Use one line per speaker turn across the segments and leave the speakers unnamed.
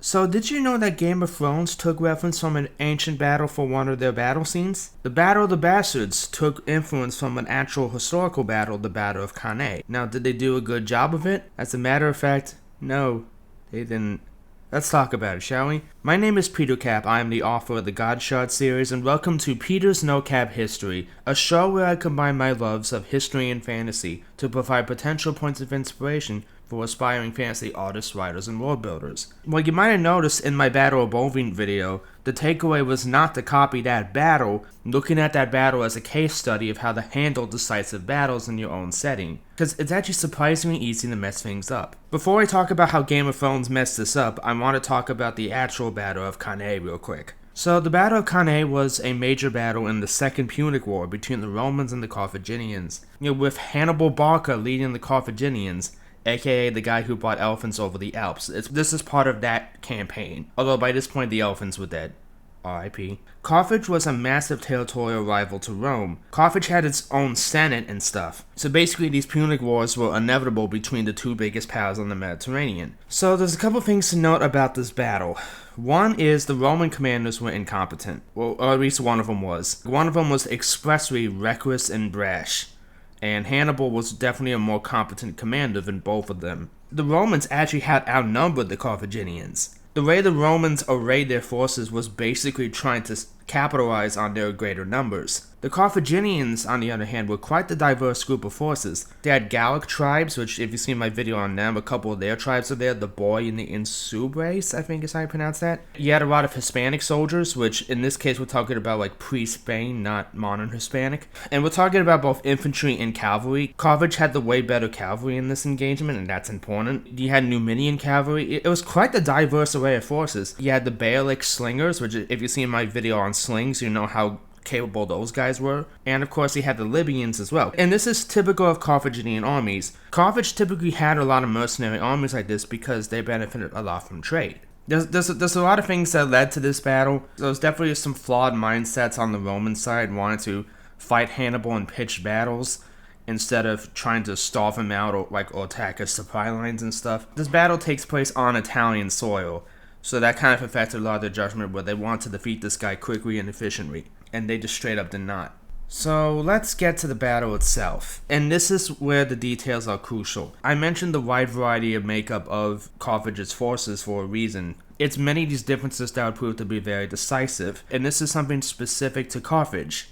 So did you know that Game of Thrones took reference from an ancient battle for one of their battle scenes? The Battle of the Bastards took influence from an actual historical battle, the Battle of Cannae. Now, did they do a good job of it? As a matter of fact, no, they didn't. Let's talk about it, shall we? My name is Peter Cap, I am the author of the God Shard series, and welcome to Peter's No Cap History, a show where I combine my loves of history and fantasy to provide potential points of inspiration for aspiring fantasy artists, writers, and world builders. Well, you might have noticed in my Battle of Bovine video, the takeaway was not to copy that battle, looking at that battle as a case study of how to handle decisive battles in your own setting, because it's actually surprisingly easy to mess things up. Before I talk about how Game of Thrones messed this up, I want to talk about the actual Battle of Cannae real quick. So the Battle of Cannae was a major battle in the Second Punic War between the Romans and the Carthaginians, with Hannibal Barca leading the Carthaginians, aka the guy who brought elephants over the Alps. This is part of that campaign, although by this point the elephants were dead. R.I.P. Carthage was a massive territorial rival to Rome. Carthage had its own senate and stuff. So basically these Punic Wars were inevitable between the two biggest powers on the Mediterranean. So there's a couple things to note about this battle. One is the Roman commanders were incompetent, or at least one of them was. One of them was expressly reckless and brash, and Hannibal was definitely a more competent commander than both of them. The Romans actually had outnumbered the Carthaginians. The way the Romans arrayed their forces was basically trying to capitalize on their greater numbers. The Carthaginians, on the other hand, were quite the diverse group of forces. They had Gallic tribes, which if you see my video on them, a couple of their tribes are there. The Boy and the Insubres, I think is how you pronounce that. You had a lot of Hispanic soldiers, which in this case we're talking about like pre-Spain, not modern Hispanic. And we're talking about both infantry and cavalry. Carthage had the way better cavalry in this engagement, and that's important. You had Numidian cavalry. It was quite the diverse array of forces. You had the Baelic slingers, which if you see my video on slings, you know how capable those guys were. And of course he had the Libyans as well. And this is typical of Carthaginian armies. Carthage typically had a lot of mercenary armies like this because they benefited a lot from trade. There's a lot of things that led to this battle. There's definitely some flawed mindsets on the Roman side, wanting to fight Hannibal in pitched battles instead of trying to starve him out or attack his supply lines and stuff. This battle takes place on Italian soil, so that kind of affected a lot of their judgment where they want to defeat this guy quickly and efficiently, and they just straight up did not. So let's get to the battle itself, and this is where the details are crucial. I mentioned the wide variety of makeup of Carthage's forces for a reason. It's many of these differences that would prove to be very decisive, and this is something specific to Carthage.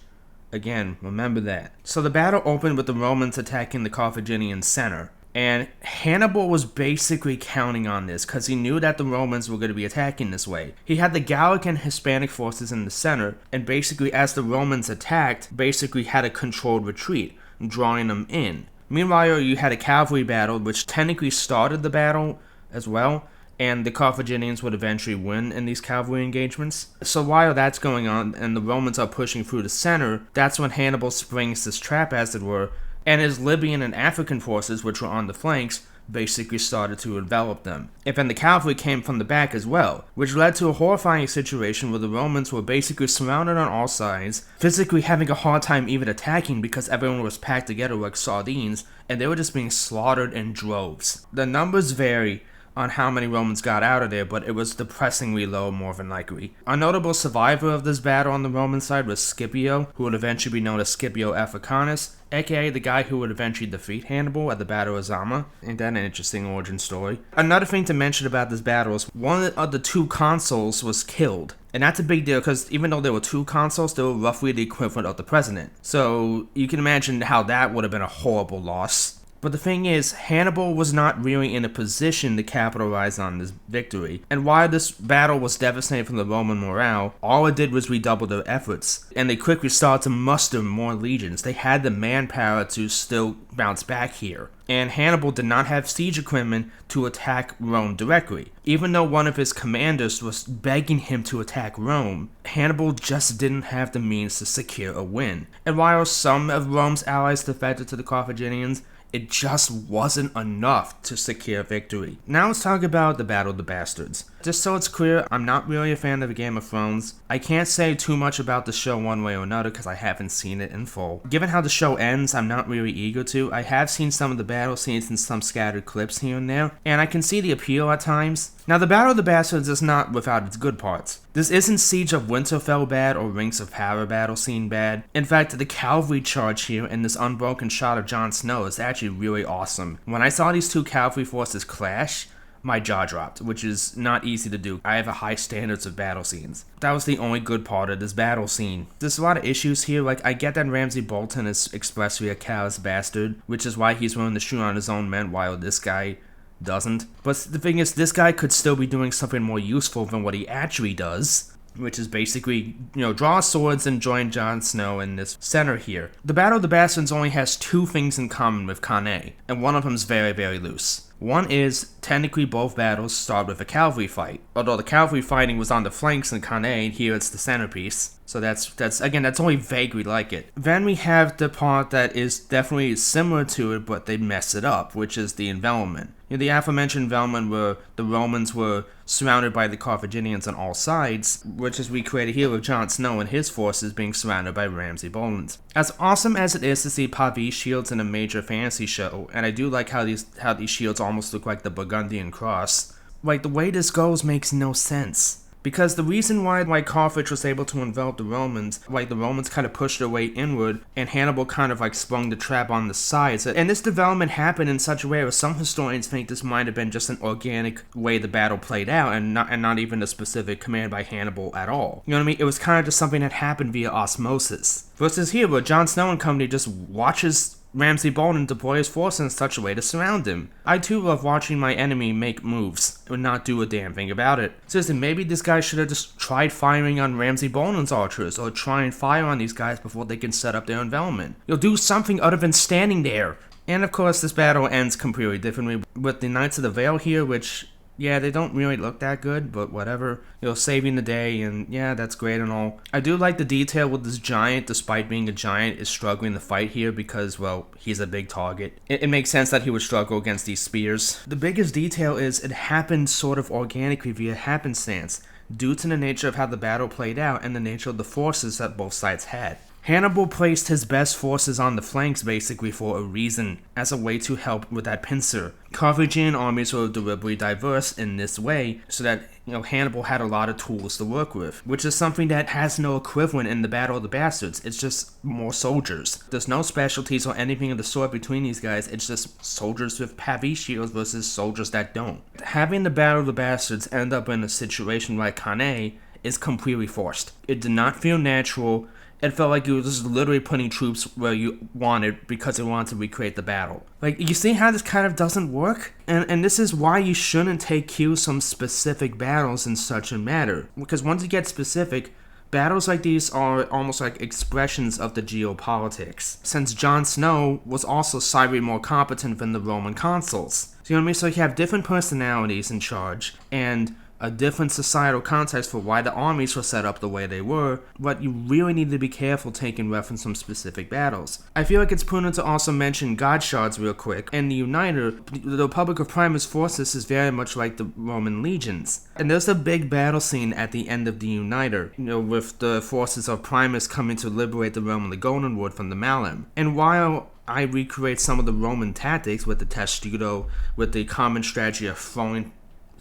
Again, remember that. So the battle opened with the Romans attacking the Carthaginian center. And Hannibal was basically counting on this because he knew that the Romans were going to be attacking this way. He had the Gallic and Hispanic forces in the center, and basically as the Romans attacked, basically had a controlled retreat, drawing them in. Meanwhile, you had a cavalry battle, which technically started the battle as well, and the Carthaginians would eventually win in these cavalry engagements. So while that's going on, and the Romans are pushing through the center, that's when Hannibal springs this trap, as it were, and his Libyan and African forces, which were on the flanks, basically started to envelop them. And then the cavalry came from the back as well, which led to a horrifying situation where the Romans were basically surrounded on all sides, physically having a hard time even attacking because everyone was packed together like sardines, and they were just being slaughtered in droves. The numbers vary on how many Romans got out of there, but it was depressingly low more than likely. A notable survivor of this battle on the Roman side was Scipio, who would eventually be known as Scipio Africanus, aka the guy who would eventually defeat Hannibal at the Battle of Zama. Ain't that an interesting origin story? Another thing to mention about this battle is one of the two consuls was killed. And that's a big deal because even though there were two consuls, they were roughly the equivalent of the president. So you can imagine how that would have been a horrible loss. But the thing is, Hannibal was not really in a position to capitalize on this victory. And while this battle was devastating for the Roman morale, all it did was redouble their efforts. And they quickly started to muster more legions. They had the manpower to still bounce back here. And Hannibal did not have siege equipment to attack Rome directly. Even though one of his commanders was begging him to attack Rome, Hannibal just didn't have the means to secure a win. And while some of Rome's allies defected to the Carthaginians, it just wasn't enough to secure victory. Now let's talk about the Battle of the Bastards. Just so it's clear, I'm not really a fan of Game of Thrones. I can't say too much about the show one way or another because I haven't seen it in full. Given how the show ends, I'm not really eager to. I have seen some of the battle scenes and some scattered clips here and there, and I can see the appeal at times. Now, the Battle of the Bastards is not without its good parts. This isn't Siege of Winterfell bad or Rings of Power battle scene bad. In fact, the cavalry charge here and this unbroken shot of Jon Snow is actually really awesome. When I saw these two cavalry forces clash, my jaw dropped, which is not easy to do. I have a high standards of battle scenes. That was the only good part of this battle scene. There's a lot of issues here, like I get that Ramsay Bolton is expressly a callous bastard, which is why he's willing to shoot on his own men while this guy doesn't. But the thing is, this guy could still be doing something more useful than what he actually does, which is basically, draw swords and join Jon Snow in this center here. The Battle of the Bastards only has two things in common with Cannae, and one of them is very, very loose. One is, technically both battles start with a cavalry fight, although the cavalry fighting was on the flanks in Cannae, and here it's the centerpiece. So that's only vaguely like it. Then we have the part that is definitely similar to it, but they mess it up, which is the envelopment. The aforementioned envelopment where the Romans were surrounded by the Carthaginians on all sides, which is recreated here with Jon Snow and his forces being surrounded by Ramsay Bolton. As awesome as it is to see Pavie shields in a major fantasy show, and I do like how these shields almost look like the Burgundian cross, the way this goes makes no sense. Because the reason why Carthage was able to envelop the Romans, the Romans kind of pushed their way inward, and Hannibal kind of sprung the trap on the sides. And this development happened in such a way where some historians think this might have been just an organic way the battle played out, and not even a specific command by Hannibal at all. You know what I mean? It was kind of just something that happened via osmosis. Versus here, where Jon Snow and company just watches Ramsay Bolton deploy his force in such a way to surround him. I too love watching my enemy make moves and not do a damn thing about it. Seriously, maybe this guy should have just tried firing on Ramsay Bolton's archers, or try and fire on these guys before they can set up their envelopment. You'll do something other than standing there. And of course, this battle ends completely differently with the Knights of the Vale here, which, yeah, they don't really look that good, but whatever. Saving the day, and yeah, that's great and all. I do like the detail with this giant, despite being a giant, is struggling to fight here because, well, he's a big target. It makes sense that he would struggle against these spears. The biggest detail is it happened sort of organically via happenstance, due to the nature of how the battle played out and the nature of the forces that both sides had. Hannibal placed his best forces on the flanks basically for a reason, as a way to help with that pincer. Carthaginian armies were deliberately diverse in this way, so that Hannibal had a lot of tools to work with, which is something that has no equivalent in the Battle of the Bastards. It's just more soldiers. There's no specialties or anything of the sort between these guys, it's just soldiers with Pavie shields versus soldiers that don't. Having the Battle of the Bastards end up in a situation like Cannae is completely forced. It did not feel natural. It felt like you were just literally putting troops where you wanted because they wanted to recreate the battle. You see how this kind of doesn't work? And this is why you shouldn't take cues from specific battles in such a matter. Because once you get specific, battles like these are almost like expressions of the geopolitics. Since Jon Snow was also slightly more competent than the Roman consuls. So you know what I mean? So you have different personalities in charge, and a different societal context for why the armies were set up the way they were, but you really need to be careful taking reference from specific battles. I feel like it's prudent to also mention God Shards real quick. And the Uniter, the Republic of Primus Forces is very much like the Roman legions. And there's a big battle scene at the end of the Uniter, with the forces of Primus coming to liberate the realm of the Golden Wood from the Malum. And while I recreate some of the Roman tactics with the testudo, with the common strategy of throwing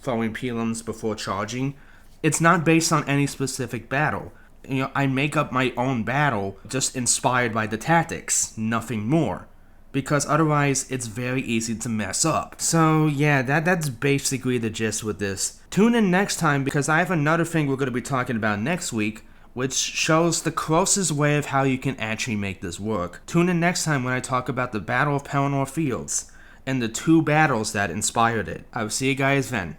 pilums before charging, it's not based on any specific battle. I make up my own battle just inspired by the tactics, nothing more. Because otherwise, it's very easy to mess up. So yeah, that's basically the gist with this. Tune in next time because I have another thing we're going to be talking about next week, which shows the closest way of how you can actually make this work. Tune in next time when I talk about the Battle of Pelennor Fields and the two battles that inspired it. I will see you guys then.